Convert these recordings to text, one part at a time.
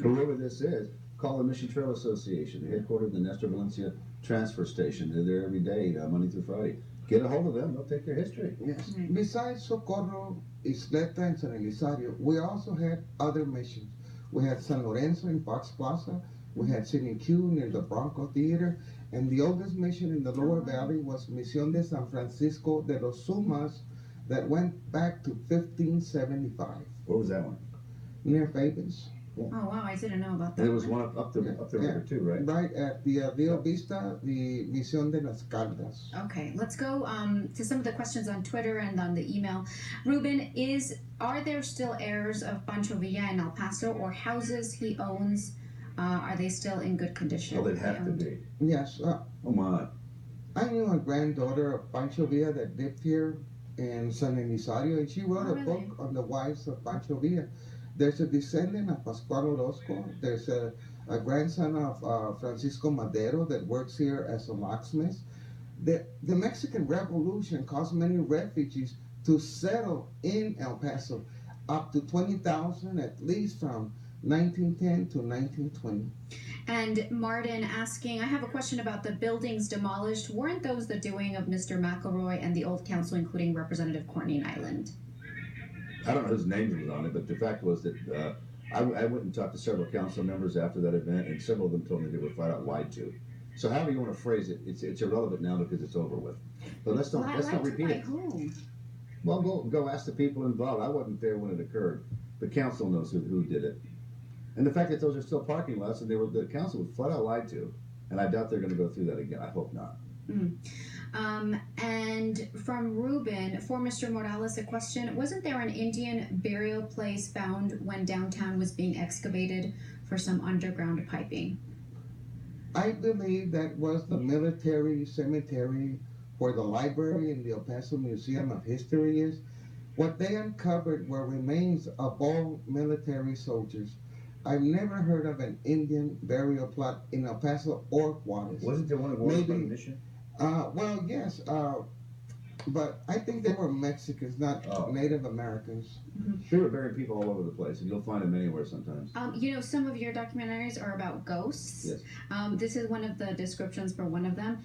Whoever this is, call the Mission Trail Association, the headquarters of the Nestor Valencia transfer station. They're there every day, Monday through Friday. Get a hold of them. They'll take their history. Yes. Besides Socorro, Isleta, and San Elizario, we also had other missions. We had San Lorenzo in Fox Plaza. We had Sidney Q near the Bronco Theater. And the oldest mission in the Lower Valley was Misión de San Francisco de los Sumas that went back to 1575. Where was that one? Near Fabens. Oh, wow, I didn't know about that. And there was one up the river too, right? Right at the Rio Vista, the Misión de las Caldas. Okay, let's go to some of the questions on Twitter and on the email. Ruben, are there still heirs of Pancho Villa in El Paso, or houses he owns? Are they still in good condition? Well, they'd have to be. Yes. Oh my. I knew a granddaughter of Pancho Villa that lived here in San Elizario, and she wrote a book on the wives of Pancho Villa. There's a descendant of Pascual Orozco. There's a grandson of Francisco Madero that works here as a locksmith. The Mexican Revolution caused many refugees to settle in El Paso, up to 20,000 at least from 1910 to 1920. And Martin asking, I have a question about the buildings demolished. Weren't those the doing of Mr. McElroy and the old council, including Representative Courtney Island? I don't know whose name was on it, but the fact was that I went and talked to several council members after that event, and several of them told me they were flat out lied to. So however you want to phrase it, it's irrelevant now because it's over with. But let's not repeat it. Whom? Well, go ask the people involved. I wasn't there when it occurred. The council knows who did it. And the fact that those are still parking lots and the council was flat out lied to, and I doubt they're going to go through that again. I hope not. And from Ruben, for Mr. Morales, a question. Wasn't there an Indian burial place found when downtown was being excavated for some underground piping? I believe that was the military cemetery where the library in the El Paso Museum of History is. What they uncovered were remains of all military soldiers. I've never heard of an Indian burial plot in El Paso or Juarez. Wasn't there one of those by Mission? Well, yes, but I think they were Mexicans, not Native Americans. They were burying people all over the place, and you'll find them anywhere sometimes. Some of your documentaries are about ghosts. Yes. This is one of the descriptions for one of them.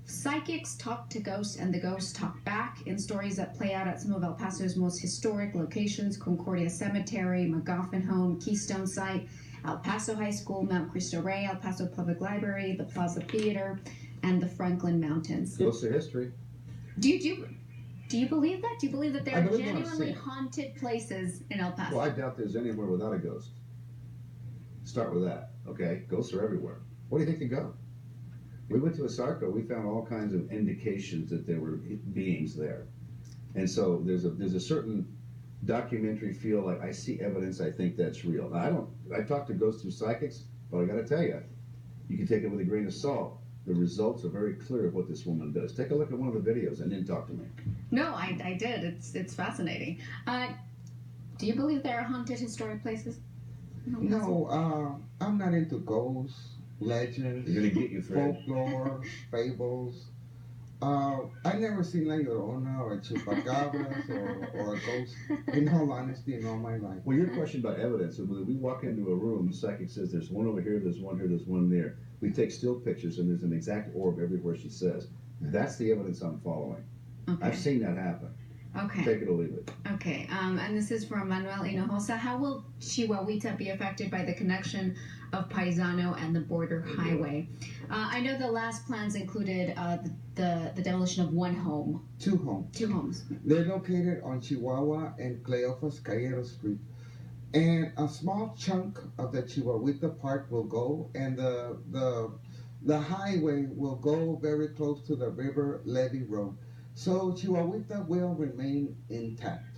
Psychics talk to ghosts, and the ghosts talk back in stories that play out at some of El Paso's most historic locations: Concordia Cemetery, McGoffin Home, Keystone Site, El Paso High School, Mount Cristo Rey, El Paso Public Library, the Plaza Theater, and the Franklin Mountains. Close to history. Do you believe that? Do you believe that there are genuinely haunted places in El Paso? Well, I doubt there's anywhere without a ghost. Start with that, okay? Ghosts are everywhere. Where do you think they go? We went to Asarco. We found all kinds of indications that there were beings there, and so there's a certain documentary feel like I see evidence. I think that's real. Now, I talk to ghosts through psychics, but I got to tell you, you can take it with a grain of salt. The results are very clear of what this woman does. Take a look at one of the videos and then talk to me. No, I did. It's fascinating. Do you believe there are haunted historic places? No, I'm not into ghosts, legends, They're gonna get you, Fred. folklore, fables. I've never seen La Llorona or Chupacabras or a ghost, in all honesty, in all my life. Well, your question about evidence, when we walk into a room, the psychic says there's one over here, there's one here, there's one there. We take still pictures and there's an exact orb everywhere she says. That's the evidence I'm following. Okay. I've seen that happen. Okay. Take it or leave it. Okay. And this is from Manuel Hinojosa. How will Chihuahuita be affected by the connection of Paisano and the border highway? I know the last plans included the demolition of one home. Two homes. Two homes. They're located on Chihuahua and Cleophas Cayero Street. And a small chunk of the Chihuahuita Park will go, and the highway will go very close to the River Levee Road. So Chihuahuita will remain intact.